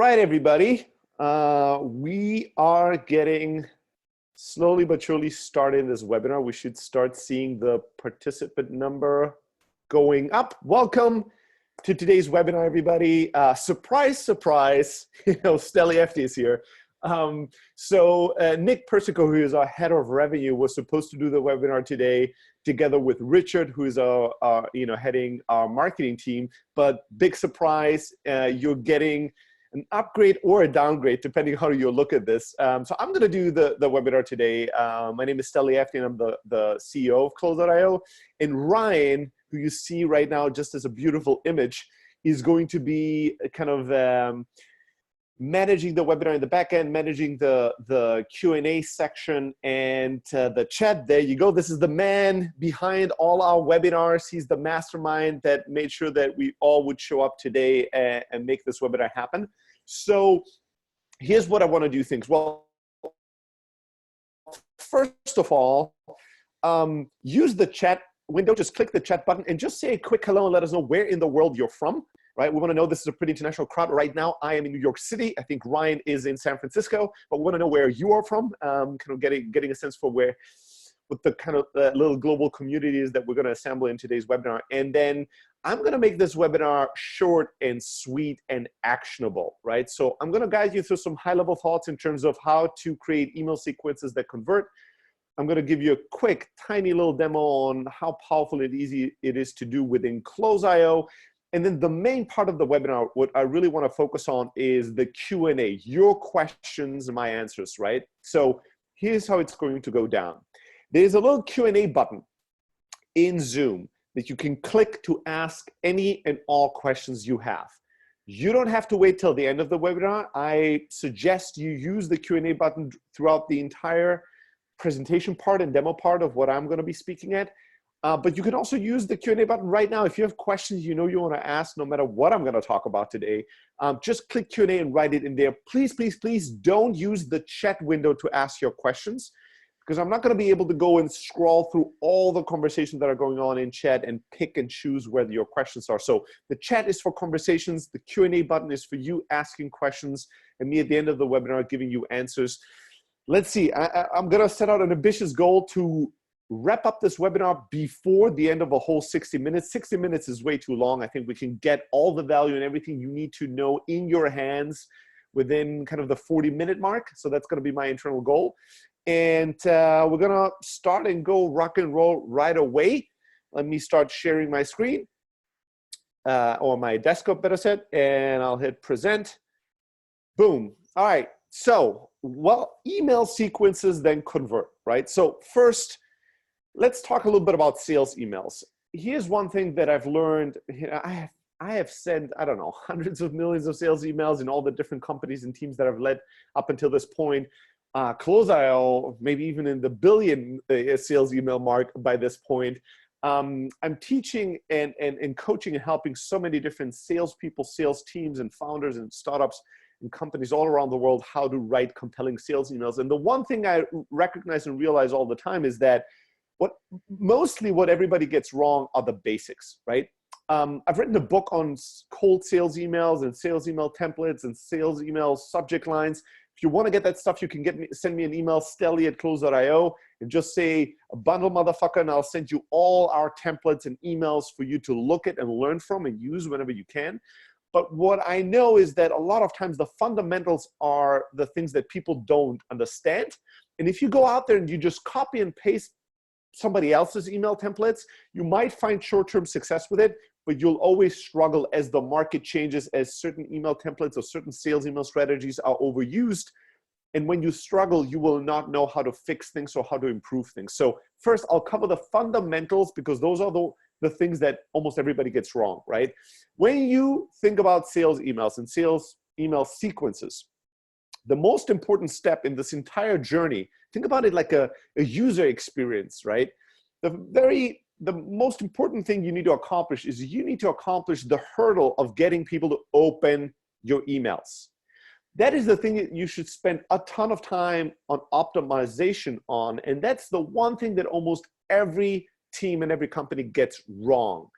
Right, everybody. We are getting slowly but surely started this webinar. We should start seeing the participant number going up. Welcome to today's webinar, everybody. Surprise, surprise, Steli Efti is here. Nick Persico, who is our head of revenue, was supposed to do the webinar today together with Richard, who is heading our marketing team. But big surprise, you're getting an upgrade or a downgrade, depending how you look at this. So I'm going to do the webinar today. My name is Steli Efti, and I'm the CEO of Calltoactions. And Ryan, who you see right now just as a beautiful image, is going to be kind of managing the webinar in the back end, managing the Q&A section and the chat. There you go. This is the man behind all our webinars. He's the mastermind that made sure that we all would show up today and make this webinar happen. So here's what I want to do things. Well, first of all, use the chat window. Just click the chat button and just say a quick hello and let us know where in the world you're from. Right? We want to know, this is a pretty international crowd. Right now, I am in New York City. I think Ryan is in San Francisco, but we want to know where you are from. Kind of getting a sense for what the kind of little global community is that we're going to assemble in today's webinar. And then I'm going to make this webinar short and sweet and actionable, right? So I'm going to guide you through some high-level thoughts in terms of how to create email sequences that convert. I'm going to give you a quick, tiny little demo on how powerful and easy it is to do within Close.io. And then the main part of the webinar, what I really want to focus on is the Q&A, your questions, my answers, right? So here's how it's going to go down. There's a little Q&A button in Zoom that you can click to ask any and all questions you have. You don't have to wait till the end of the webinar. I suggest you use the Q&A button throughout the entire presentation part and demo part of what I'm going to be speaking at. But you can also use the Q&A button right now. If you have questions you want to ask, no matter what I'm going to talk about today, just click Q&A and write it in there. Please, please, please don't use the chat window to ask your questions, because I'm not going to be able to go and scroll through all the conversations that are going on in chat and pick and choose where your questions are. So the chat is for conversations. The Q&A button is for you asking questions, and me at the end of the webinar giving you answers. Let's see. I'm going to set out an ambitious goal to wrap up this webinar before the end of a whole 60 minutes. 60 minutes is way too long. I think we can get all the value and everything you need to know in your hands within kind of the 40-minute mark. So that's going to be my internal goal. And we're going to start and go rock and roll right away. Let me start sharing my screen, or my desktop, better said, and I'll hit present. Boom. All right. So, well, email sequences then convert, right? So first, let's talk a little bit about sales emails. Here's one thing that I've learned. I have sent, I don't know, hundreds of millions of sales emails in all the different companies and teams that I've led up until this point. Close.io, maybe even in the billion sales email mark by this point. I'm teaching and coaching and helping so many different salespeople, sales teams, and founders and startups and companies all around the world how to write compelling sales emails. And the one thing I recognize and realize all the time is that mostly what everybody gets wrong are the basics, right? I've written a book on cold sales emails and sales email templates and sales email subject lines. If you want to get that stuff, you can send me an email, steli@close.io, and just say a bundle, motherfucker, and I'll send you all our templates and emails for you to look at and learn from and use whenever you can. But what I know is that a lot of times the fundamentals are the things that people don't understand. And if you go out there and you just copy and paste somebody else's email templates, you might find short-term success with it, but you'll always struggle as the market changes, as certain email templates or certain sales email strategies are overused. And when you struggle, you will not know how to fix things or how to improve things. So first, I'll cover the fundamentals, because those are the things that almost everybody gets wrong, right? When you think about sales emails and sales email sequences, the most important step in this entire journey, think about it like a user experience, right? The most important thing you need to accomplish is you need to accomplish the hurdle of getting people to open your emails. That is the thing that you should spend a ton of time on optimization on. And that's the one thing that almost every team and every company gets wrong.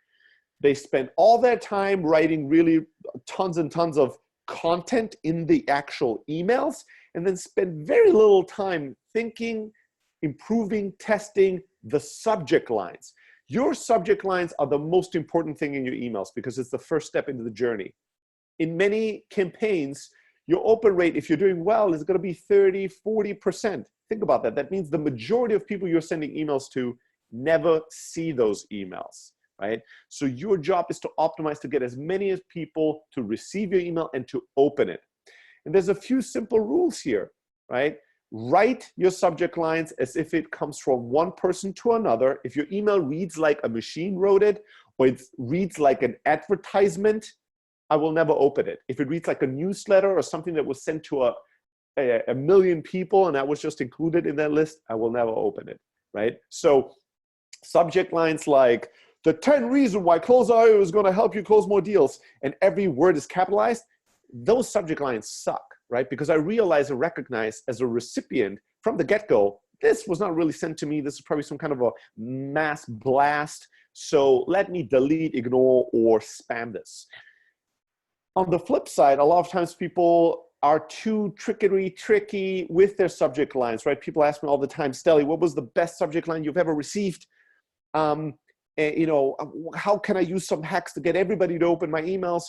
They spend all their time writing really tons and tons of content in the actual emails, and then spend very little time thinking, improving, testing the subject lines. Your subject lines are the most important thing in your emails because it's the first step into the journey. In many campaigns, your open rate, if you're doing well, is going to be 30, 40%. Think about that. That means the majority of people you're sending emails to never see those emails, right? So your job is to optimize to get as many people to receive your email and to open it. And there's a few simple rules here, right? Write your subject lines as if it comes from one person to another. If your email reads like a machine wrote it, or it reads like an advertisement, I will never open it. If it reads like a newsletter or something that was sent to a million people and that was just included in that list, I will never open it, right? So subject lines like, the 10 reasons why Close.io is going to help you close more deals, and every word is capitalized, those subject lines suck, right? Because I realize and recognize as a recipient from the get-go, this was not really sent to me. This is probably some kind of a mass blast. So let me delete, ignore, or spam this. On the flip side, a lot of times people are too tricky with their subject lines, right? People ask me all the time, Steli, what was the best subject line you've ever received? And, you know, how can I use some hacks to get everybody to open my emails?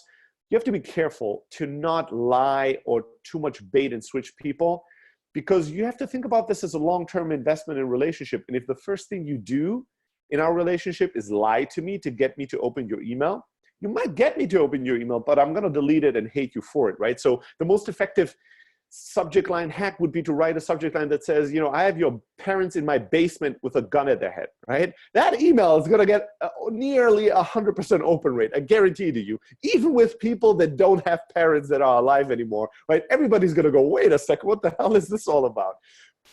You have to be careful to not lie or too much bait and switch people, because you have to think about this as a long-term investment in relationship. And if the first thing you do in our relationship is lie to me to get me to open your email, you might get me to open your email, but I'm going to delete it and hate you for it, right? So the most effective subject line hack would be to write a subject line that says, you know, I have your parents in my basement with a gun at their head, right? That email is going to get nearly 100% open rate. I guarantee to you, even with people that don't have parents that are alive anymore, right? Everybody's going to go, wait a second, what the hell is this all about?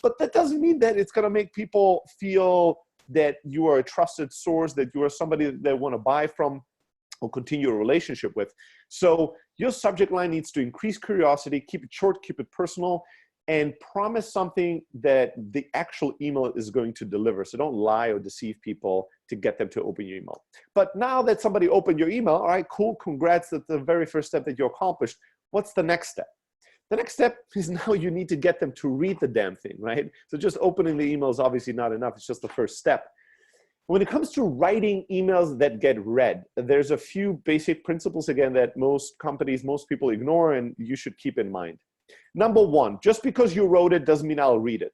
But that doesn't mean that it's going to make people feel that you are a trusted source, that you are somebody that they want to buy from or continue a relationship with. So your subject line needs to increase curiosity, keep it short, keep it personal, and promise something that the actual email is going to deliver. So don't lie or deceive people to get them to open your email. But now that somebody opened your email, all right, cool, congrats, that's the very first step that you accomplished. What's the next step? The next step is now you need to get them to read the damn thing, right? So just opening the email is obviously not enough. It's just the first step. When it comes to writing emails that get read, there's a few basic principles, again, that most companies, most people ignore, and you should keep in mind. Number one, just because you wrote it doesn't mean I'll read it,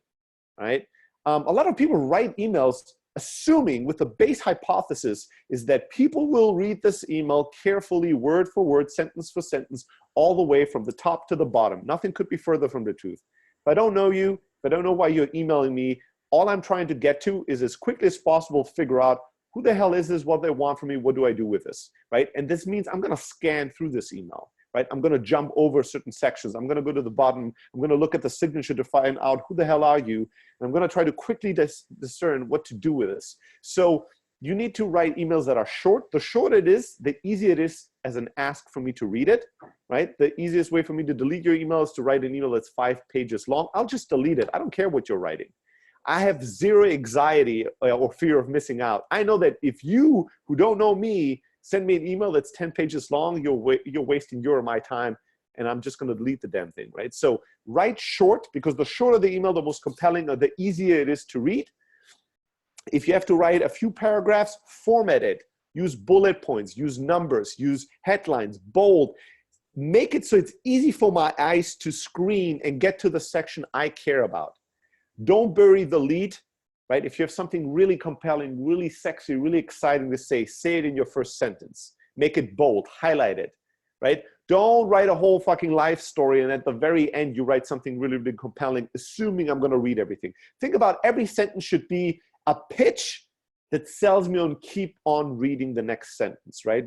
right? A lot of people write emails assuming, with the base hypothesis, is that people will read this email carefully, word for word, sentence for sentence, all the way from the top to the bottom. Nothing could be further from the truth. If I don't know you, if I don't know why you're emailing me, all I'm trying to get to is as quickly as possible figure out who the hell is this, what they want from me, what do I do with this, right? And this means I'm going to scan through this email, right? I'm going to jump over certain sections. I'm going to go to the bottom. I'm going to look at the signature to find out who the hell are you. And I'm going to try to quickly discern what to do with this. So you need to write emails that are short. The shorter it is, the easier it is as an ask for me to read it, right? The easiest way for me to delete your email is to write an email that's 5 pages long. I'll just delete it. I don't care what you're writing. I have zero anxiety or fear of missing out. I know that if you, who don't know me, send me an email that's 10 pages long, you're wasting your or my time, and I'm just going to delete the damn thing, right? So write short, because the shorter the email, the most compelling, or the easier it is to read. If you have to write a few paragraphs, format it. Use bullet points, use numbers, use headlines, bold. Make it so it's easy for my eyes to screen and get to the section I care about. Don't bury the lead, right? If you have something really compelling, really sexy, really exciting to say it in your first sentence. Make it bold, highlight it, right? Don't write a whole fucking life story and at the very end you write something really, really compelling, assuming I'm gonna read everything. Think about every sentence should be a pitch that sells me on keep on reading the next sentence, right?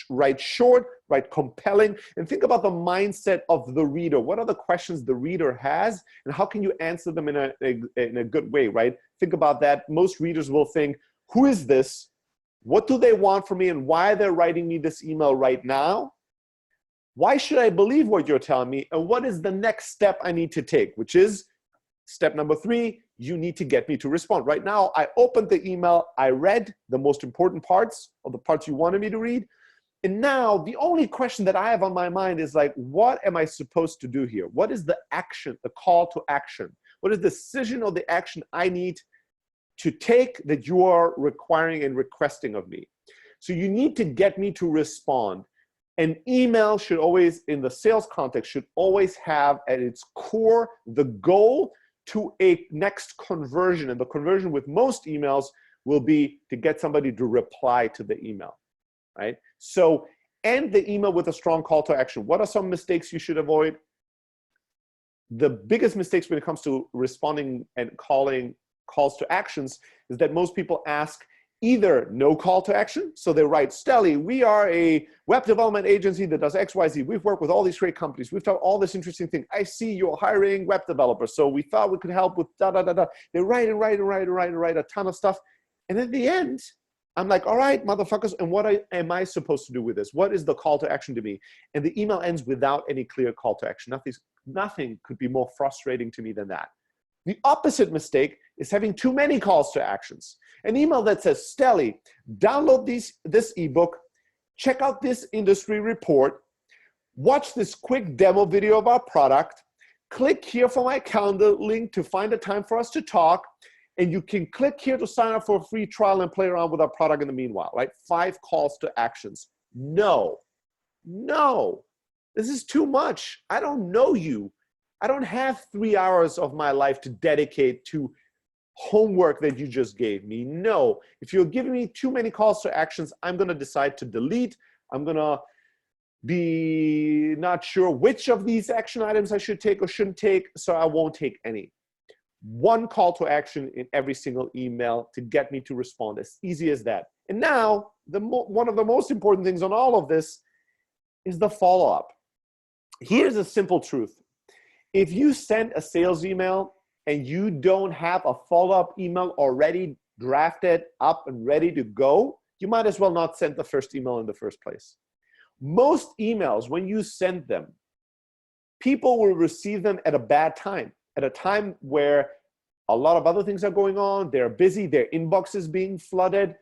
Write short, write compelling, and think about the mindset of the reader. What are the questions the reader has, and how can you answer them in a good way, right? Think about that. Most readers will think, who is this? What do they want from me, and why they're writing me this email right now? Why should I believe what you're telling me, and what is the next step I need to take, which is step number 3, you need to get me to respond. Right now, I opened the email, I read the most important parts, or the parts you wanted me to read. And now the only question that I have on my mind is like, what am I supposed to do here? What is the action, the call to action? What is the decision or the action I need to take that you are requiring and requesting of me? So you need to get me to respond. An email should always, in the sales context, should always have at its core the goal to a next conversion. And the conversion with most emails will be to get somebody to reply to the email, right? So end the email with a strong call to action. What are some mistakes you should avoid? The biggest mistakes when it comes to responding and calling calls to actions is that most people ask either no call to action. So they write, Steli, we are a web development agency that does XYZ. We've worked with all these great companies. We've done all this interesting thing. I see you're hiring web developers. So we thought we could help with da, da, da, da. They write a ton of stuff. And at the end, I'm like, all right, motherfuckers, and what am I supposed to do with this? What is the call to action to me? And the email ends without any clear call to action. Nothing could be more frustrating to me than that. The opposite mistake is having too many calls to actions. An email that says, Steli, download this ebook, check out this industry report, watch this quick demo video of our product, click here for my calendar link to find a time for us to talk, and you can click here to sign up for a free trial and play around with our product in the meanwhile, right? 5 calls to actions. No, this is too much. I don't know you. I don't have 3 hours of my life to dedicate to homework that you just gave me. No, if you're giving me too many calls to actions, I'm gonna decide to delete. I'm gonna be not sure which of these action items I should take or shouldn't take, so I won't take any. 1 call to action in every single email to get me to respond, as easy as that. And now, one of the most important things on all of this is the follow-up. Here's a simple truth. If you send a sales email and you don't have a follow-up email already drafted up and ready to go, you might as well not send the first email in the first place. Most emails, when you send them, people will receive them at a bad time, at a time where a lot of other things are going on, they're busy, their inbox is being flooded,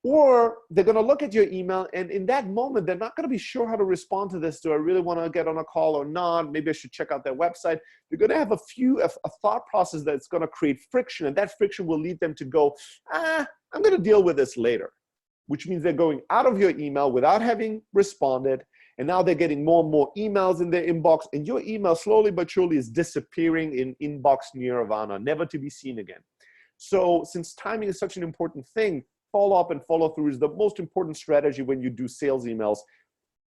or they're gonna look at your email and in that moment, they're not gonna be sure how to respond to this. Do I really wanna get on a call or not? Maybe I should check out their website. They're gonna have a thought process that's gonna create friction, and that friction will lead them to go, I'm gonna deal with this later, which means they're going out of your email without having responded, and now they're getting more and more emails in their inbox, and your email slowly but surely is disappearing in inbox nirvana, never to be seen again. So since timing is such an important thing, follow-up and follow-through is the most important strategy when you do sales emails.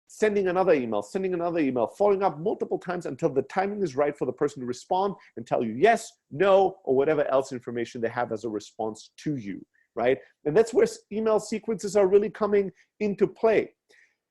Sending another email, following up multiple times until the timing is right for the person to respond and tell you yes, no, or whatever else information they have as a response to you, right? And that's where email sequences are really coming into play.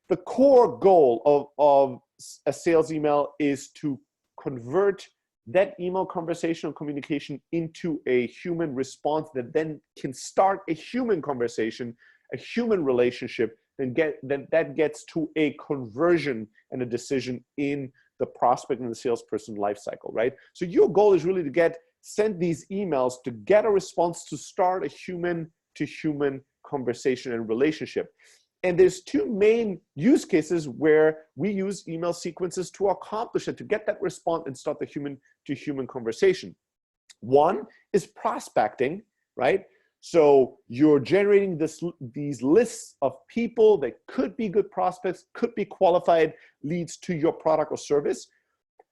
The core goal of a sales email is to convert that email conversation or communication into a human response that then can start a human conversation, a human relationship, and that gets to a conversion and a decision in the prospect and the salesperson lifecycle, right? So your goal is really to send these emails to get a response to start a human to human conversation and relationship. And there's 2 main use cases where we use email sequences to accomplish it, to get that response and start the human to human conversation. One is prospecting, right? So you're generating these lists of people that could be good prospects, could be qualified leads to your product or service.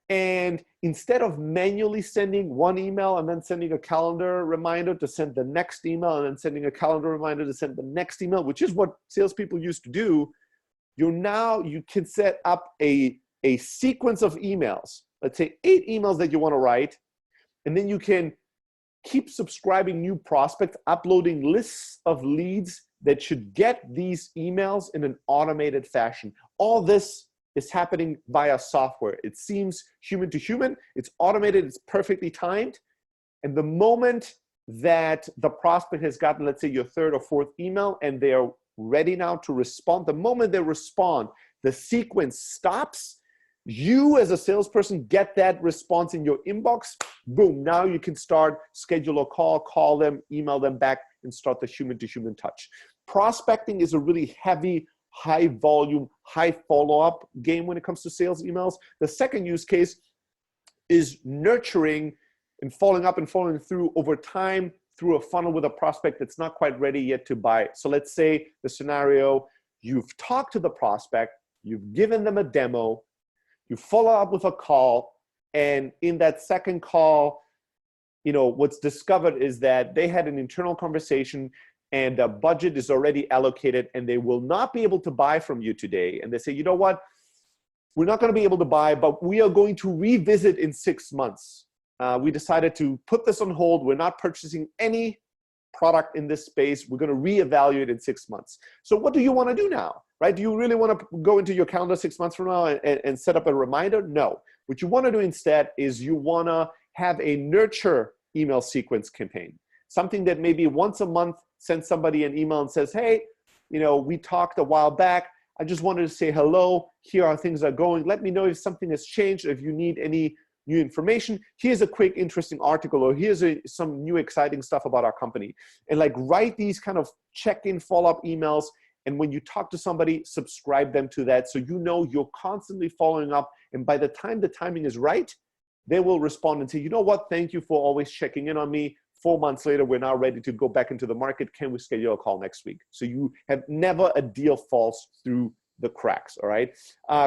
And instead of manually sending 1 email and then sending a calendar reminder to send the next email and then sending a calendar reminder to send the next email, which is what salespeople used to do, you can set up a sequence of emails, let's say 8 emails that you want to write, and then you can keep subscribing new prospects, uploading lists of leads that should get these emails in an automated fashion. All this is happening via software. It seems human to human, it's automated, it's perfectly timed. And the moment that the prospect has gotten, let's say, your 3rd or 4th email and they're ready now to respond, the moment they respond, the sequence stops. You as a salesperson get that response in your inbox, boom, now you can start, schedule a call them, email them back, and start the human to human touch. Prospecting is a really heavy, high volume, high follow-up game when it comes to sales emails. The second use case is nurturing and following up and following through over time through a funnel with a prospect that's not quite ready yet to buy. So let's say the scenario, you've talked to the prospect, you've given them a demo, you follow up with a call, and in that second call, what's discovered is that they had an internal conversation and a budget is already allocated and they will not be able to buy from you today. And they say, you know what? We're not going to be able to buy, but we are going to revisit in 6 months. We decided to put this on hold. We're not purchasing any product in this space. We're going to reevaluate in 6 months. So what do you want to do now, right? Do you really want to go into your calendar 6 months from now and set up a reminder? No. What you want to do instead is you want to have a nurture email sequence campaign. Something that maybe once a month sends somebody an email and says, hey, we talked a while back. I just wanted to say hello. Here are things are going. Let me know if something has changed, if you need any new information. Here's a quick interesting article, or here's some new exciting stuff about our company. And write these kind of check-in follow-up emails. And when you talk to somebody, subscribe them to that. So you're constantly following up. And by the time the timing is right, they will respond and say, you know what? Thank you for always checking in on me. 4 months later, we're now ready to go back into the market. Can we schedule a call next week? So you have never a deal falls through the cracks, all right?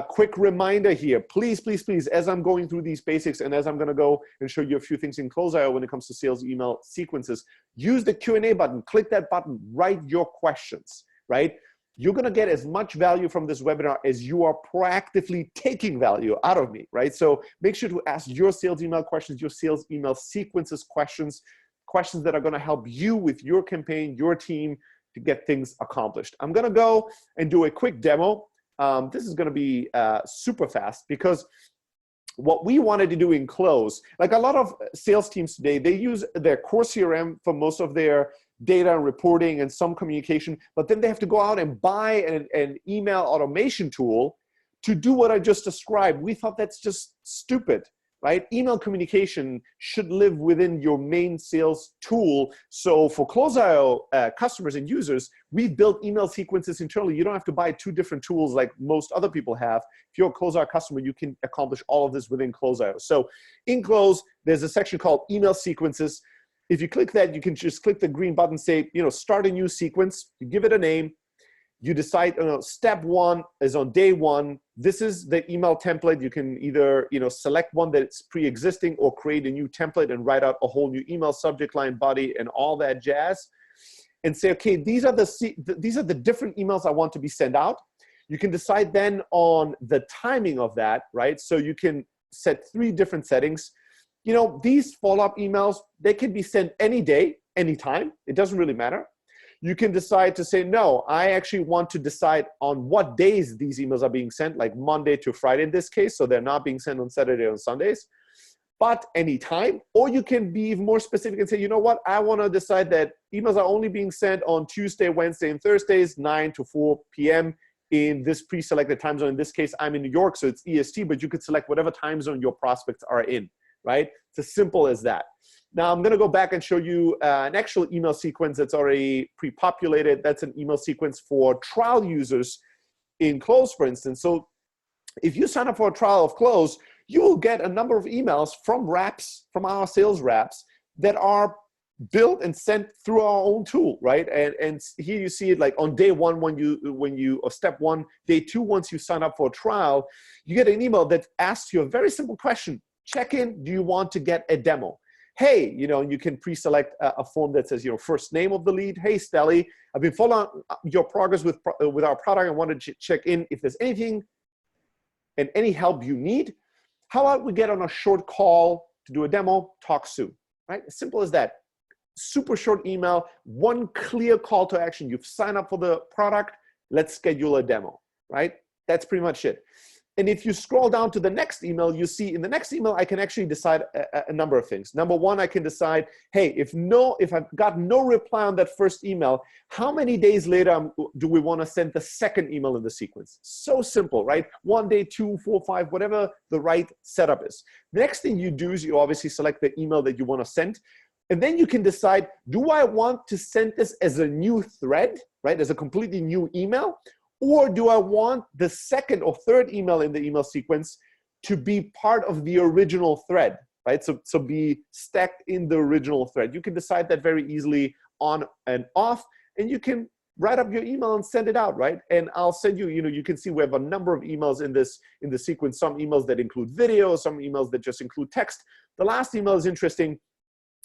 Quick reminder here, please, please, please, as I'm going through these basics and as I'm gonna go and show you a few things in Calltoactions when it comes to sales email sequences, use the Q&A button, click that button, write your questions, right? You're gonna get as much value from this webinar as you are proactively taking value out of me, right? So make sure to ask your sales email questions, your sales email sequences questions that are gonna help you with your campaign, your team, to get things accomplished. I'm gonna go and do a quick demo. This is gonna be super fast because what we wanted to do in Close, like a lot of sales teams today, they use their core CRM for most of their data and reporting and some communication, but then they have to go out and buy an email automation tool to do what I just described. We thought that's just stupid, right? Email communication should live within your main sales tool. So for Calltoactions customers and users, we've built email sequences internally. You don't have to buy 2 different tools like most other people have. If you're a Calltoactions customer, you can accomplish all of this within Calltoactions. So in Close, there's a section called email sequences. If you click that, you can just click the green button, say, start a new sequence. You give it a name. You decide, step 1 is on day 1. This is the email template. You can either, select one that's pre-existing or create a new template and write out a whole new email subject line, body, and all that jazz. And say, okay, these are the different emails I want to be sent out. You can decide then on the timing of that, right? So you can set 3 different settings. These follow-up emails, they can be sent any day, anytime. It doesn't really matter. You can decide to say, no, I actually want to decide on what days these emails are being sent, like Monday to Friday in this case, so they're not being sent on Saturday or Sundays, but anytime. Or you can be even more specific and say, you know what, I want to decide that emails are only being sent on Tuesday, Wednesday, and Thursdays, 9 to 4 p.m. in this pre-selected time zone. In this case, I'm in New York, so it's EST, but you could select whatever time zone your prospects are in, right? It's as simple as that. Now I'm gonna go back and show you an actual email sequence that's already pre-populated. That's an email sequence for trial users in Close, for instance. So if you sign up for a trial of Close, you will get a number of emails from reps, from our sales reps, that are built and sent through our own tool, right? And here you see it like on day 1 or step 1, day 2, once you sign up for a trial, you get an email that asks you a very simple question. Check in, do you want to get a demo? Hey, you can pre-select a form that says, first name of the lead. Hey, Steli, I've been following your progress with our product. I wanted to check in if there's anything and any help you need. How about we get on a short call to do a demo, talk soon, right? As simple as that. Super short email, one clear call to action. You've signed up for the product. Let's schedule a demo, right? That's pretty much it. And if you scroll down to the next email, you see in the next email, I can actually decide a number of things. Number 1, I can decide, hey, if I've got no reply on that first email, how many days later do we want to send the second email in the sequence? So simple, right? 1 day, 2, 4, 5, whatever the right setup is. The next thing you do is you obviously select the email that you want to send. And then you can decide, do I want to send this as a new thread, right? As a completely new email? Or do I want the second or third email in the email sequence to be part of the original thread, right? So be stacked in the original thread. You can decide that very easily on and off, and you can write up your email and send it out, right? And I'll send you, you can see we have a number of emails in the sequence, some emails that include video, some emails that just include text. The last email is interesting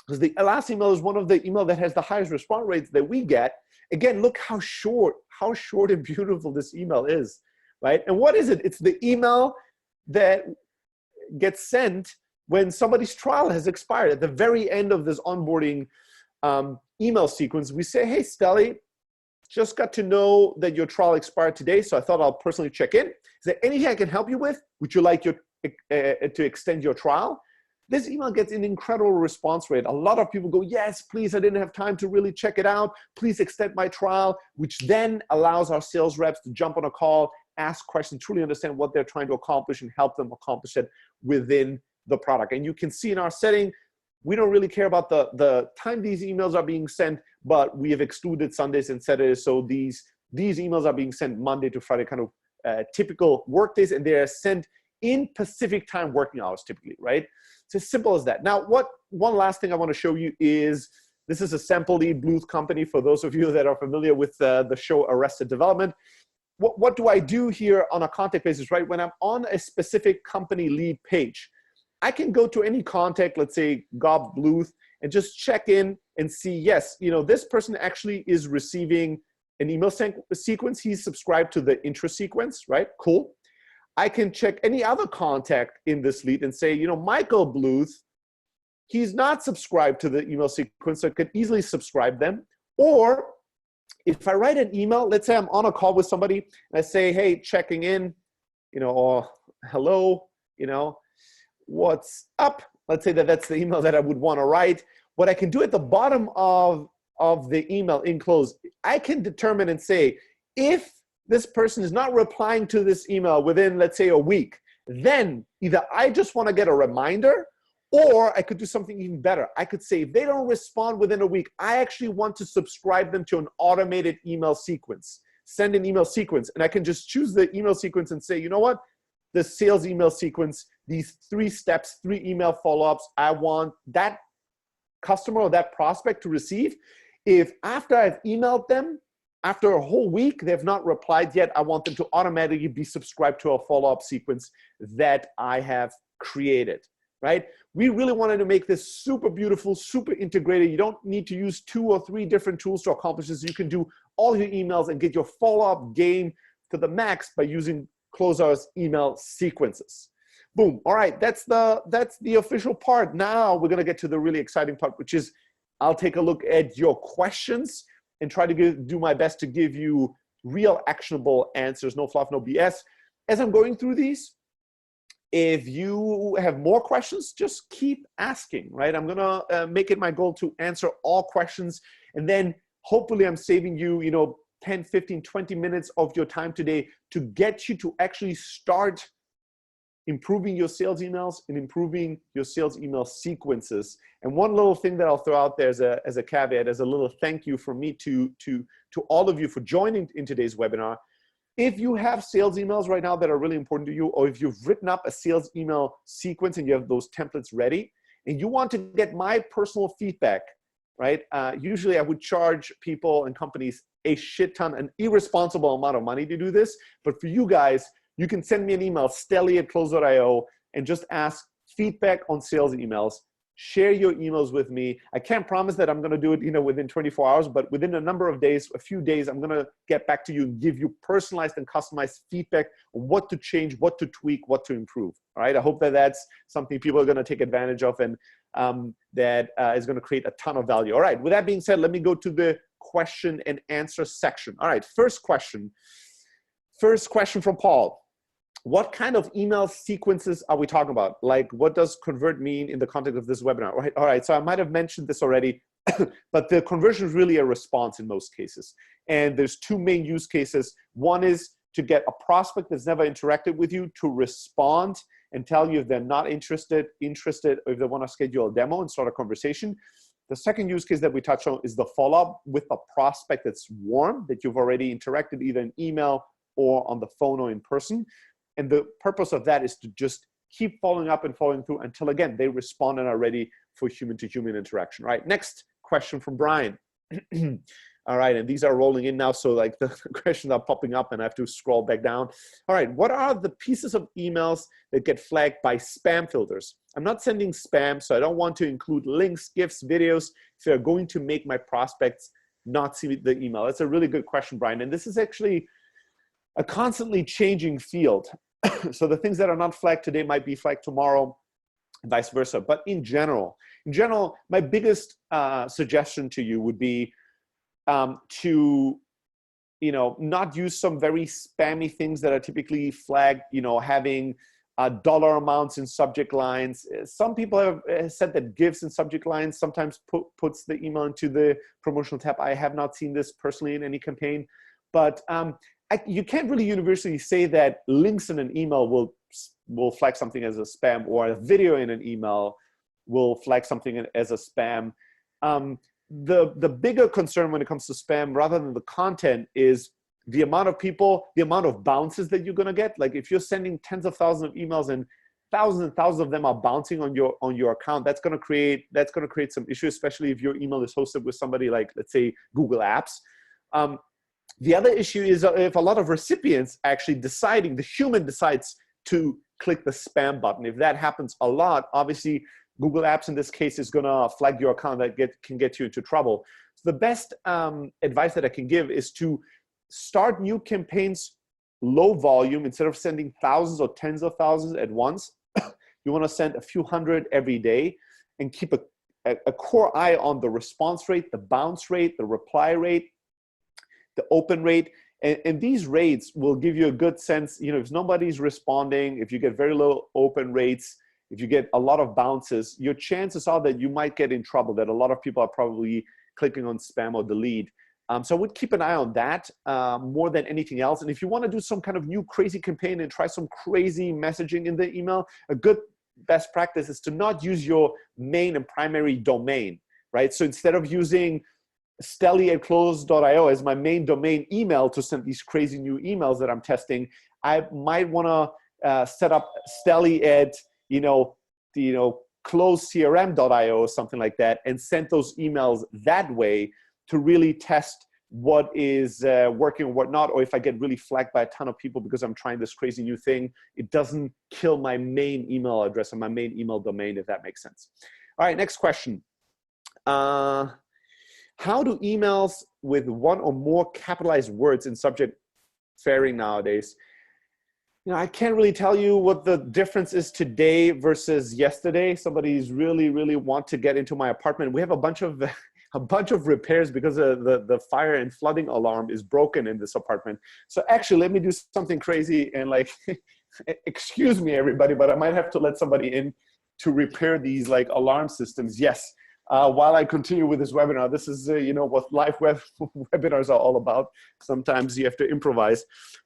because the last email is one of the email that has the highest response rates that we get. Again, look how short and beautiful this email is, right? And what is it? It's the email that gets sent when somebody's trial has expired. At the very end of this onboarding email sequence, we say, hey, Steli, just got to know that your trial expired today, so I thought I'll personally check in. Is there anything I can help you with? Would you like to extend your trial? This email gets an incredible response rate. A lot of people go, yes, please, I didn't have time to really check it out. Please extend my trial, which then allows our sales reps to jump on a call, ask questions, truly understand what they're trying to accomplish and help them accomplish it within the product. And you can see in our setting, we don't really care about the time these emails are being sent, but we have excluded Sundays and Saturdays. So these emails are being sent Monday to Friday, kind of typical work days, and they are sent in Pacific time working hours typically, right? It's as simple as that. Now, one last thing I want to show you is, this is a sample lead Bluth company for those of you that are familiar with the show Arrested Development. What do I do here on a contact basis, right? When I'm on a specific company lead page, I can go to any contact, let's say Gob Bluth, and just check in and see, yes, this person actually is receiving an email sequence. He's subscribed to the intro sequence, right? Cool. I can check any other contact in this lead and say, Michael Bluth, he's not subscribed to the email sequence, so I could easily subscribe them. Or if I write an email, let's say I'm on a call with somebody, and I say, hey, checking in, or hello, what's up? Let's say that's the email that I would want to write. What I can do at the bottom of the email in close, I can determine and say, if this person is not replying to this email within, let's say, a week, then either I just want to get a reminder, or I could do something even better. I could say, if they don't respond within a week, I actually want to subscribe them to an automated email sequence, send an email sequence. And I can just choose the email sequence and say, you know what? The sales email sequence, these 3 steps, 3 email follow-ups, I want that customer or that prospect to receive. If after I've emailed them, after a whole week, they've not replied yet, I want them to automatically be subscribed to a follow-up sequence that I have created, right? We really wanted to make this super beautiful, super integrated. You don't need to use 2 or 3 different tools to accomplish this. You can do all your emails and get your follow-up game to the max by using Closeout's email sequences. Boom. All right, that's the official part. Now we're gonna get to the really exciting part, which is I'll take a look at your questions and try to do my best to give you real actionable answers, no fluff, no BS. As I'm going through these, if you have more questions, just keep asking, right? I'm gonna make it my goal to answer all questions, and then hopefully I'm saving you, 10, 15, 20 minutes of your time today to get you to actually start improving your sales emails and improving your sales email sequences. And one little thing that I'll throw out there as a caveat, as a little thank you from me to all of you for joining in today's webinar. If you have sales emails right now that are really important to you, or if you've written up a sales email sequence and you have those templates ready, and you want to get my personal feedback, right? Usually I would charge people and companies a shit ton, an irresponsible amount of money to do this. But for you guys, you can send me an email, steli@close.io, and just ask feedback on sales emails. Share your emails with me. I can't promise that I'm going to do it, within 24 hours, but within a number of days, a few days, I'm going to get back to you and give you personalized and customized feedback on what to change, what to tweak, what to improve. All right. I hope that that's something people are going to take advantage of, and that is going to create a ton of value. All right. With that being said, let me go to the question and answer section. All right. First question from Paul. What kind of email sequences are we talking about? Like, what does convert mean in the context of this webinar? All right, so I might have mentioned this already, but the conversion is really a response in most cases. And there's 2 main use cases. One is to get a prospect that's never interacted with you to respond and tell you if they're not interested, or if they want to schedule a demo and start a conversation. The second use case that we touch on is the follow-up with a prospect that's warm, that you've already interacted either in email or on the phone or in person. And the purpose of that is to just keep following up and following through until, again, they respond and are ready for human-to-human interaction. Right, next question from Brian. All right, and these are rolling in now, so like the questions are popping up and I have to scroll back down. All right, what are the pieces of emails that get flagged by spam filters? I'm not sending spam, so I don't want to include links, GIFs, videos, if they're going to make my prospects not see the email. That's a really good question, Brian, and this is actually a constantly changing field. So the things that are not flagged today might be flagged tomorrow, vice versa. But in general, my biggest suggestion to you would be to not use some very spammy things that are typically flagged, having dollar amounts in subject lines. Some people have said that GIFs in subject lines sometimes puts the email into the promotional tab. I have not seen this personally in any campaign, but you can't really universally say that links in an email will flag something as a spam, or a video in an email will flag something as a spam. The bigger concern when it comes to spam, rather than the content, is the amount of people, the amount of bounces that you're gonna get. Like if you're sending tens of thousands of emails and thousands of them are bouncing on your account, that's gonna create some issues, especially if your email is hosted with somebody like, let's say, Google Apps. The other issue is if a lot of recipients actually the human decides to click the spam button. If that happens a lot, obviously Google Apps in this case is gonna flag your account, that can get you into trouble. So the best advice that I can give is to start new campaigns low volume. Instead of sending thousands or tens of thousands at once, you wanna send a few hundred every day, and keep a core eye on the response rate, the bounce rate, the reply rate, the open rate. And these rates will give you a good sense, if nobody's responding, if you get very low open rates, if you get a lot of bounces, your chances are that you might get in trouble, that a lot of people are probably clicking on spam or delete. So I would keep an eye on that more than anything else. And if you want to do some kind of new crazy campaign and try some crazy messaging in the email, a good best practice is to not use your main and primary domain, right? So instead of using Steli@close.io as my main domain email to send these crazy new emails that I'm testing, I might want to set up Steli at closecrm.io or something like that, and send those emails that way to really test what is working and what not. Or if I get really flagged by a ton of people because I'm trying this crazy new thing, it doesn't kill my main email address and my main email domain, if that makes sense. All right, next question. How do emails with one or more capitalized words in subject faring nowadays? I can't really tell you what the difference is today versus yesterday. Somebody's really want to get into my apartment. We have a bunch of repairs because the fire and flooding alarm is broken in this apartment. So actually, let me do something crazy and excuse me, everybody, but I might have to let somebody in to repair these alarm systems. Yes. While I continue with this webinar, this is what live webinars are all about. Sometimes you have to improvise,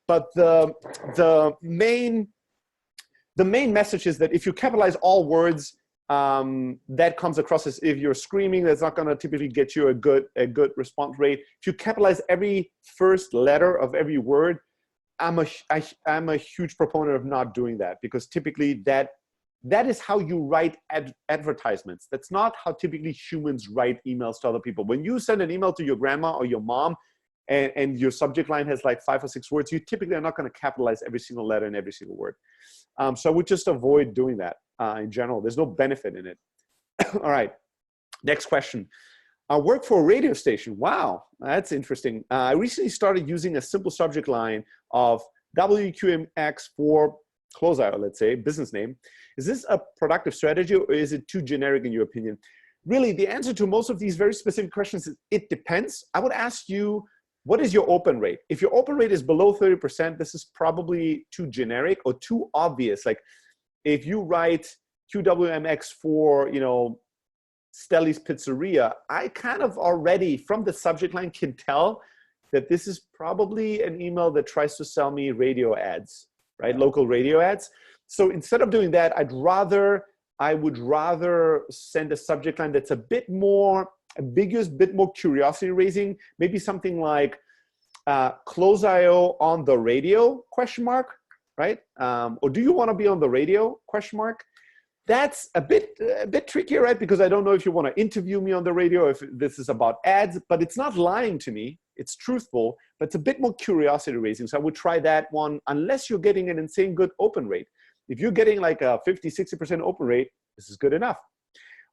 but the main message is that if you capitalize all words, that comes across as if you're screaming. That's not going to typically get you a good response rate. If you capitalize every first letter of every word, I'm a huge proponent of not doing that, because typically that is how you write advertisements. That's not how typically humans write emails to other people. When you send an email to your grandma or your mom and your subject line has 5 or 6 words, you typically are not going to capitalize every single letter in every single word. So I would just avoid doing that in general. There's no benefit in it. All right, next question. I work for a radio station. Wow, that's interesting. I recently started using a simple subject line of WQMX for Close.io, let's say, business name. Is this a productive strategy, or is it too generic in your opinion? Really, the answer to most of these very specific questions is it depends. I would ask you, what is your open rate? If your open rate is below 30%, this is probably too generic or too obvious. Like if you write QWMX for, Steli's Pizzeria, I kind of already from the subject line can tell that this is probably an email that tries to sell me radio ads, right? Local radio ads. So instead of doing that, I would rather send a subject line that's a bit more ambiguous, bit more curiosity raising, maybe something like, Close.io on the radio, question mark, right? Or do you want to be on the radio, question mark? That's a bit trickier, right? Because I don't know if you want to interview me on the radio, if this is about ads, but it's not lying to me. It's truthful, but it's a bit more curiosity raising. So I would try that one, unless you're getting an insane good open rate. If you're getting like a 50, 60% open rate, this is good enough.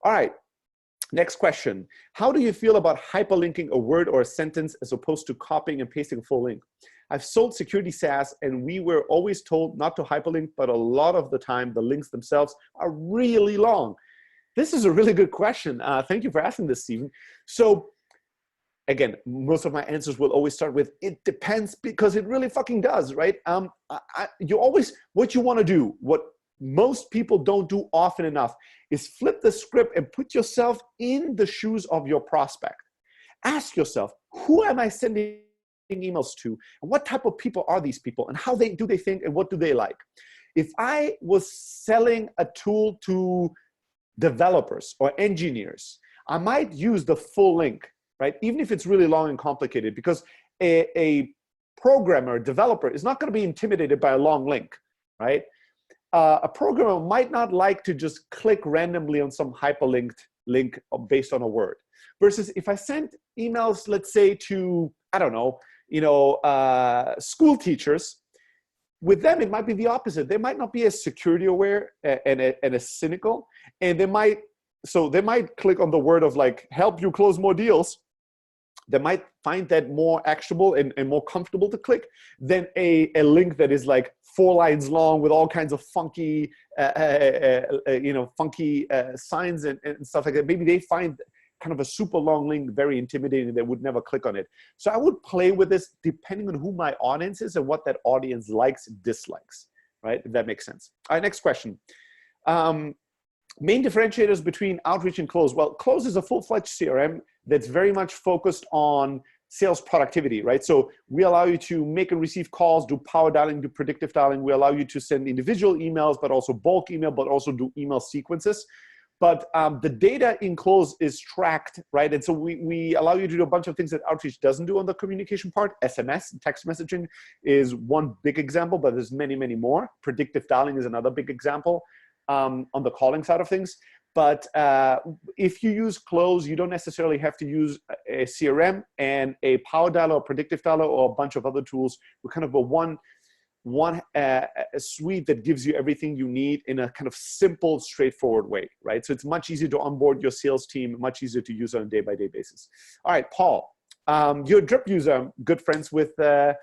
All right, next question. How do you feel about hyperlinking a word or a sentence as opposed to copying and pasting a full link? I've sold security SaaS, and we were always told not to hyperlink, but a lot of the time the links themselves are really long. This is a really good question. Thank you for asking this, Stephen. So again, most of my answers will always start with, it depends, because it really fucking does, right? What you want to do, what most people don't do often enough, is flip the script and put yourself in the shoes of your prospect. Ask yourself, who am I sending emails to, and what type of people are these people, and how do they think, and what do they like? If I was selling a tool to developers or engineers, I might use the full link, right? Even if it's really long and complicated, because a programmer, developer is not going to be intimidated by a long link, right? A programmer might not like to just click randomly on some hyperlinked link based on a word. Versus if I sent emails, let's say to, I don't know, school teachers, with them it might be the opposite. They might not be as security aware and as cynical, and they might click on the word of like, help you close more deals. They might find that more actionable and more comfortable to click than a link that is like 4 lines long with all kinds of funky, funky signs and stuff like that. Maybe they find kind of a super long link very intimidating. They would never click on it. So I would play with this depending on who my audience is and what that audience likes and dislikes, right? If that makes sense. All right, next question. Main differentiators between outreach and close. Well, close is a full-fledged CRM that's very much focused on sales productivity, right? So we allow you to make and receive calls, do power dialing, do predictive dialing. We allow you to send individual emails, but also bulk email, but also do email sequences. But the data in close is tracked, right? And so we allow you to do a bunch of things that outreach doesn't do on the communication part. SMS, text messaging, is one big example, but there's many, many more. Predictive dialing is another big example on the calling side of things. But if you use close, you don't necessarily have to use a CRM and a power dialer or predictive dialer or a bunch of other tools. We're kind of a suite that gives you everything you need in a kind of simple, straightforward way, right? So it's much easier to onboard your sales team, much easier to use on a day-by-day basis. All right, Paul, you're a Drip user. I'm good friends with the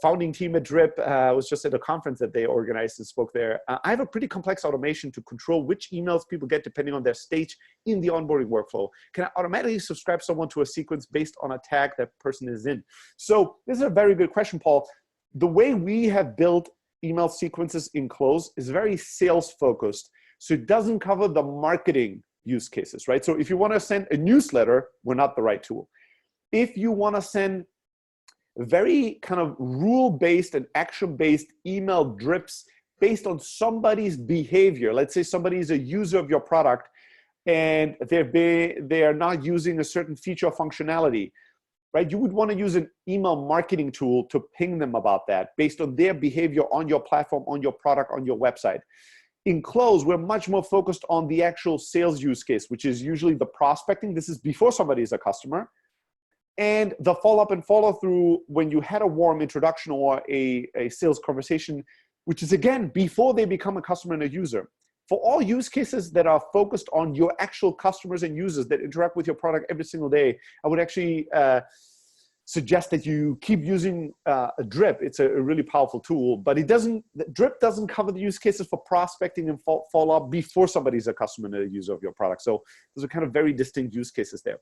founding team at Drip. I was just at a conference that they organized and spoke there. I have a pretty complex automation to control which emails people get depending on their stage in the onboarding workflow. Can I automatically subscribe someone to a sequence based on a tag that person is in? So this is a very good question, Paul. The way we have built email sequences in close is very sales focused. So it doesn't cover the marketing use cases, right? So if you want to send a newsletter, we're not the right tool. If you want to send very kind of rule-based and action-based email drips based on somebody's behavior, let's say somebody is a user of your product and they are not using a certain feature or functionality, right? You would want to use an email marketing tool to ping them about that based on their behavior on your platform, on your product, on your website. In close, we're much more focused on the actual sales use case, which is usually the prospecting. This is before somebody is a customer. And the follow-up and follow-through when you had a warm introduction or a sales conversation, which is, again, before they become a customer and a user. For all use cases that are focused on your actual customers and users that interact with your product every single day, I would actually suggest that you keep using a Drip. It's a really powerful tool, but Drip doesn't cover the use cases for prospecting and follow-up before somebody's a customer and a user of your product. So those are kind of very distinct use cases there.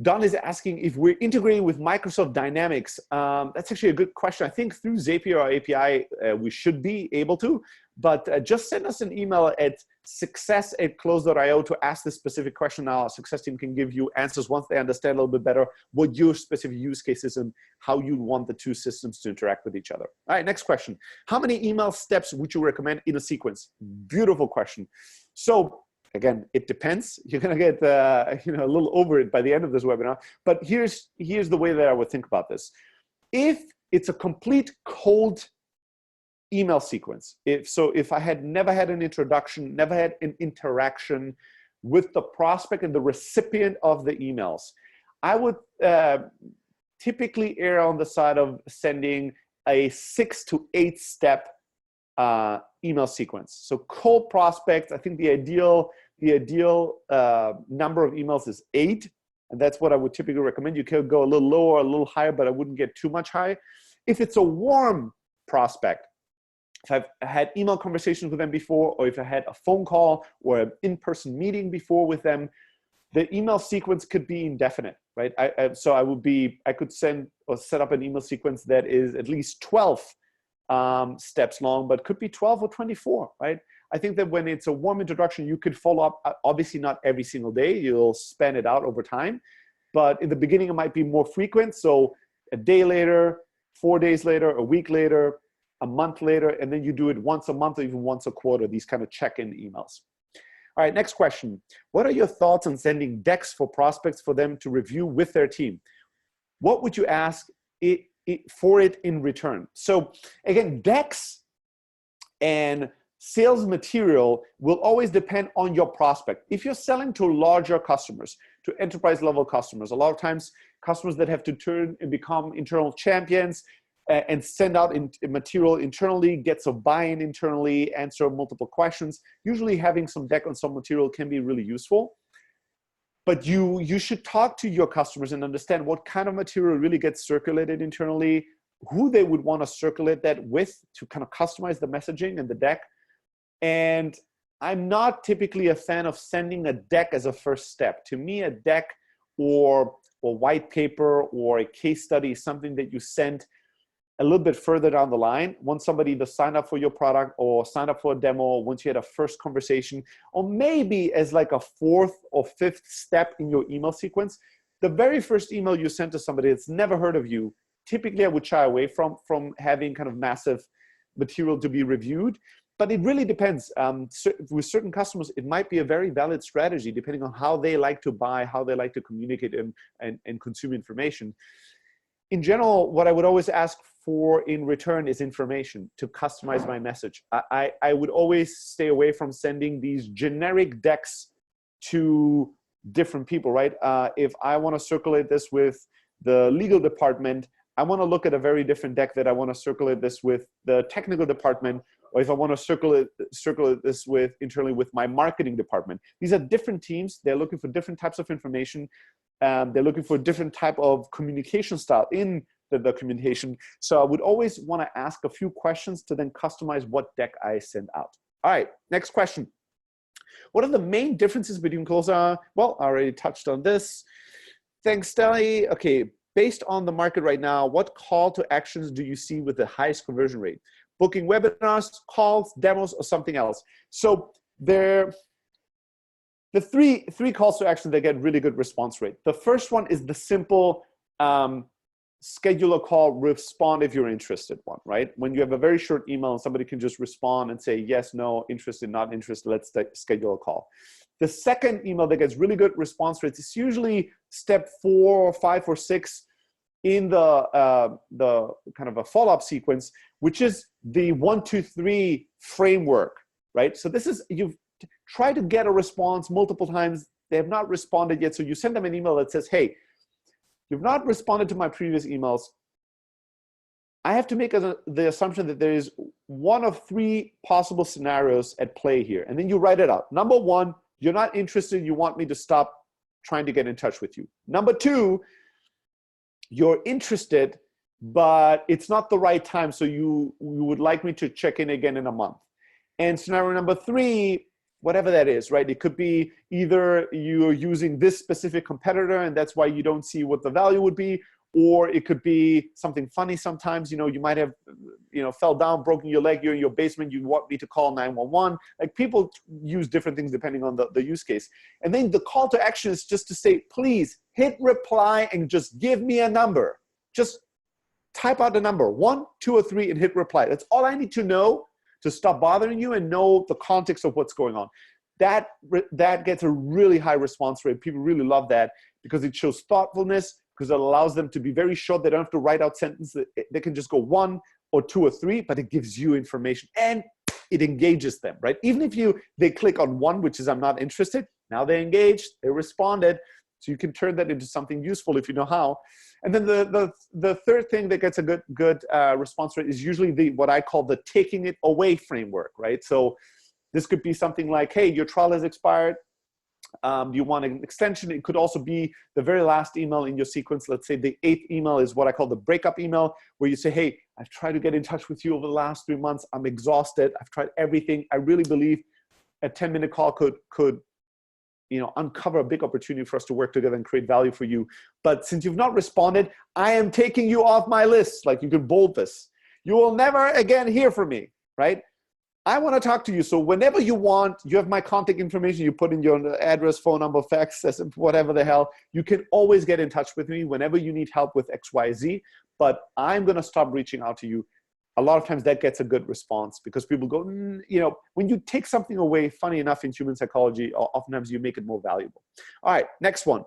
Don is asking if we're integrating with Microsoft Dynamics. That's actually a good question. I think through Zapier or API, we should be able to, but just send us an email at success@close.io to ask this specific question. Our success team can give you answers once they understand a little bit better what your specific use case is and how you want the two systems to interact with each other. All right, next question. How many email steps would you recommend in a sequence? Beautiful question. So Again, it depends. You're going to get a little over it by the end of this webinar. But here's the way that I would think about this. If it's a complete cold email sequence, if I had never had an introduction, never had an interaction with the prospect and the recipient of the emails, I would typically err on the side of sending a 6 to 8 step email sequence. So cold prospects, I think the ideal number of emails is 8, and that's what I would typically recommend. You could go a little lower, a little higher, but I wouldn't get too much high. If it's a warm prospect, if I've had email conversations with them before, or if I had a phone call or an in-person meeting before with them, the email sequence could be indefinite, right? So I could send or set up an email sequence that is at least 12 steps long, but could be 12 or 24, right? I think that when it's a warm introduction, you could follow up, obviously not every single day, you'll span it out over time, but in the beginning, it might be more frequent. So a day later, 4 days later, a week later, a month later, and then you do it once a month or even once a quarter, these kind of check-in emails. All right, next question. What are your thoughts on sending decks for prospects for them to review with their team? What would you ask for it in return? So again, decks and sales material will always depend on your prospect. If you're selling to larger customers, to enterprise level customers, a lot of times customers that have to turn and become internal champions and send out material internally, get some buy-in internally, answer multiple questions. Usually having some deck on some material can be really useful. But you should talk to your customers and understand what kind of material really gets circulated internally, who they would want to circulate that with to kind of customize the messaging and the deck. And I'm not typically a fan of sending a deck as a first step. To me, a deck or white paper or a case study is something that you send a little bit further down the line, once somebody either signed up for your product or signed up for a demo, once you had a first conversation, or maybe as like a 4th or 5th step in your email sequence. The very first email you sent to somebody that's never heard of you, typically I would shy away from having kind of massive material to be reviewed. But it really depends. With certain customers, it might be a very valid strategy depending on how they like to buy, how they like to communicate and consume information. In general, what I would always ask for in return is information to customize my message. I would always stay away from sending these generic decks to different people, right? If I want to circulate this with the legal department, I want to look at a very different deck that I want to circulate this with the technical department, or if I want to circulate this internally with my marketing department. These are different teams. They're looking for different types of information. They're looking for a different type of communication style in the communication. So I would always want to ask a few questions to then customize what deck I send out. All right, next question. What are the main differences between calls? Well, I already touched on this. Thanks, Steli. Okay, based on the market right now, what call to actions do you see with the highest conversion rate? Booking webinars, calls, demos, or something else? So the three calls to action that get really good response rate. The first one is the simple schedule a call, respond if you're interested one, right? When you have a very short email and somebody can just respond and say yes, no, interested, not interested, let's schedule a call. The second email that gets really good response rates is usually step 4 or 5 or 6 in the kind of a follow-up sequence, which is the 1, 2, 3 framework, right? So this is, you've tried to get a response multiple times. They have not responded yet. So you send them an email that says, hey, you've not responded to my previous emails. I have to make the assumption that there is 1 of 3 possible scenarios at play here. And then you write it out. Number 1, you're not interested. You want me to stop trying to get in touch with you. Number 2, you're interested, but it's not the right time. So you would like me to check in again in a month. And scenario number 3, whatever that is, right? It could be either you're using this specific competitor and that's why you don't see what the value would be, or it could be something funny sometimes. You know, you might have, fell down, broken your leg, you're in your basement, you want me to call 911. Like, people use different things depending on the use case. And then the call to action is just to say, please hit reply and just give me a number. Just type out the number, 1, 2, or 3 and hit reply. That's all I need to know to stop bothering you and know the context of what's going on. that gets a really high response rate. People really love that because it shows thoughtfulness, because it allows them to be very short. They don't have to write out sentences. They can just go 1 or 2 or 3, but it gives you information and it engages them, right? Even if they click on 1, which is I'm not interested, now they're engaged, they responded. So you can turn that into something useful if you know how. And then the third thing that gets a good response rate is usually what I call the taking it away framework, right? So this could be something like, hey, your trial has expired. Do you want an extension? It could also be the very last email in your sequence. Let's say the 8th email is what I call the breakup email, where you say, hey, I've tried to get in touch with you over the last 3 months. I'm exhausted. I've tried everything. I really believe a 10-minute call could uncover a big opportunity for us to work together and create value for you. But since you've not responded, I am taking you off my list. Like, you can bold this. You will never again hear from me, right? I want to talk to you. So whenever you want, you have my contact information. You put in your address, phone number, fax, whatever the hell. You can always get in touch with me whenever you need help with X, Y, Z. But I'm going to stop reaching out to you. A lot of times that gets a good response because people go, when you take something away, funny enough, in human psychology, oftentimes you make it more valuable. All right, next one.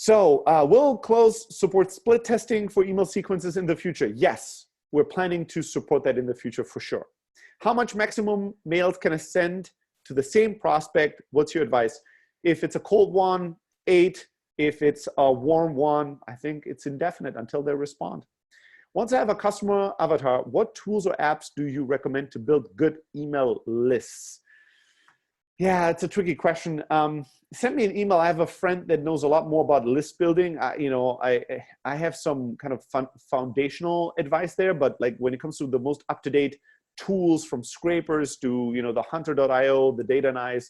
Will Close support split testing for email sequences in the future? Yes. We're planning to support that in the future for sure. How much maximum mails can I send to the same prospect? What's your advice? If it's a cold one, 8. If it's a warm one, I think it's indefinite until they respond. Once I have a customer avatar, what tools or apps do you recommend to build good email lists? Yeah, it's a tricky question. Send me an email. I have a friend that knows a lot more about list building. I have some kind of foundational advice there, but like when it comes to the most up-to-date tools, from scrapers to the hunter.io, the Data Nice,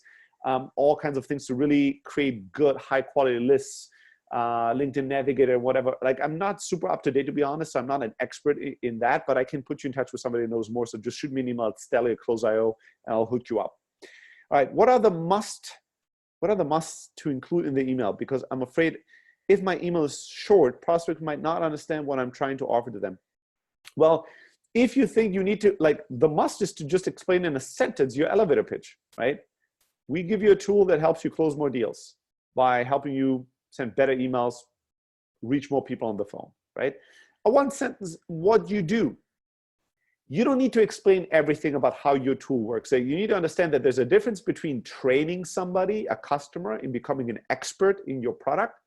all kinds of things to really create good, high-quality lists, LinkedIn Navigator, whatever. Like, I'm not super up-to-date, to be honest. So I'm not an expert in that, but I can put you in touch with somebody who knows more. So just shoot me an email at Steli@Close.io, and I'll hook you up. All right, what are the musts to include in the email? Because I'm afraid if my email is short, prospects might not understand what I'm trying to offer to them. Well, if you think you need to, the must is to just explain in a sentence your elevator pitch, right? We give you a tool that helps you close more deals by helping you send better emails, reach more people on the phone, right? A one sentence, what you do. You don't need to explain everything about how your tool works. So you need to understand that there's a difference between training somebody, a customer, in becoming an expert in your product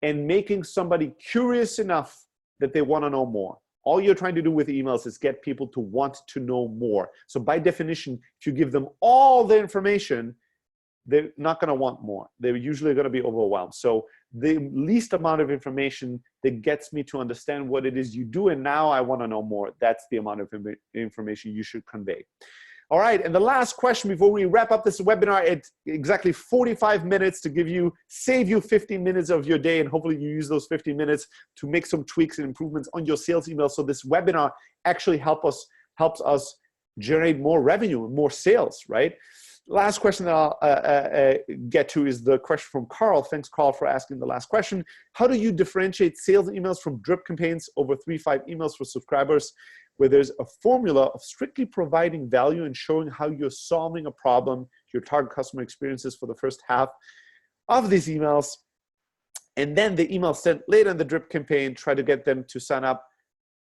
and making somebody curious enough that they want to know more. All you're trying to do with emails is get people to want to know more. So by definition, if you give them all the information, they're not going to want more. They're usually going to be overwhelmed. So the least amount of information that gets me to understand what it is you do, and now I want to know more, that's the amount of information you should convey. All right, and the last question before we wrap up this webinar at exactly 45 minutes to save you 15 minutes of your day, and hopefully you use those 15 minutes to make some tweaks and improvements on your sales email. So this webinar actually helps us generate more revenue and more sales, right? Last question that I'll get to is the question from Carl. Thanks, Carl, for asking the last question. How do you differentiate sales emails from drip campaigns over 3-5 emails for subscribers, where there's a formula of strictly providing value and showing how you're solving a problem your target customer experiences for the first half of these emails, and then the email sent later in the drip campaign, try to get them to sign up,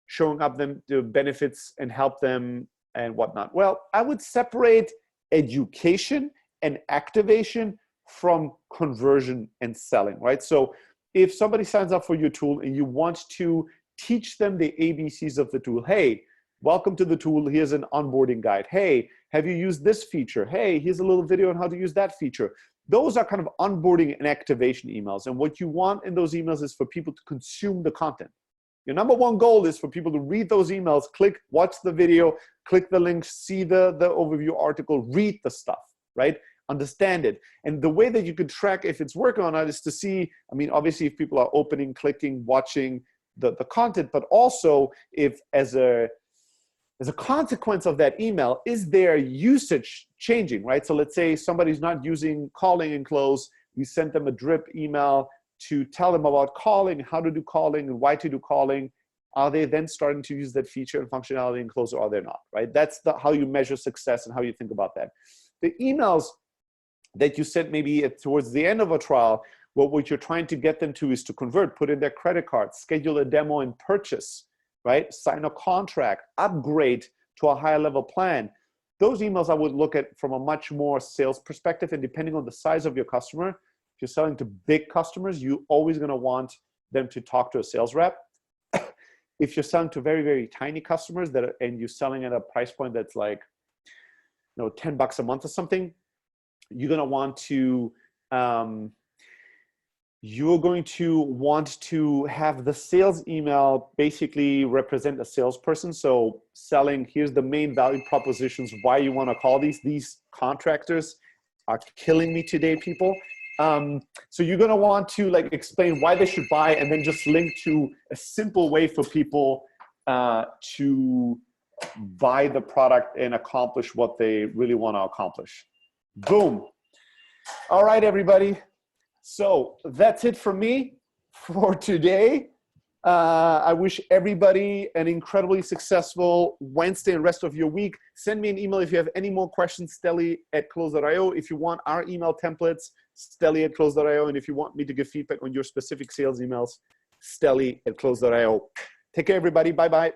showing up them the benefits and help them and whatnot? Well, I would separate education and activation from conversion and selling, right? So if somebody signs up for your tool and you want to teach them the ABCs of the tool, hey, welcome to the tool, here's an onboarding guide. Hey, have you used this feature? Hey, here's a little video on how to use that feature. Those are kind of onboarding and activation emails. And what you want in those emails is for people to consume the content. Your number one goal is for people to read those emails, click, watch the video, click the link, see the overview article, read the stuff, right? Understand it. And the way that you could track if it's working or not is to see, I mean, obviously if people are opening, clicking, watching the content, but also if as a consequence of that email, is their usage changing, right? So let's say somebody's not using calling and close, we sent them a drip email to tell them about calling, how to do calling, and why to do calling. are they then starting to use that feature and functionality in Closer, or are they not, right? That's how you measure success and how you think about that. The emails that you sent maybe towards the end of a trial, what you're trying to get them to is to convert, put in their credit card, schedule a demo and purchase, right? Sign a contract, upgrade to a higher level plan. Those emails I would look at from a much more sales perspective, and depending on the size of your customer, if you're selling to big customers, you're always gonna want them to talk to a sales rep. If you're selling to very, very tiny customers and you're selling at a price point that's like, you know, $10 a month or something, you're going to want to have the sales email basically represent a salesperson. So selling, here's the main value propositions, why you want to call these contractors are killing me today, people. So you're going to want to like explain why they should buy, and then just link to a simple way for people to buy the product and accomplish what they really want to accomplish. Boom. All right, everybody. So that's it for me for today. I wish everybody an incredibly successful Wednesday and rest of your week. Send me an email if you have any more questions, Steli@close.io. If you want our email templates, Steli@close.io. And if you want me to give feedback on your specific sales emails, Steli@close.io. Take care, everybody. Bye-bye.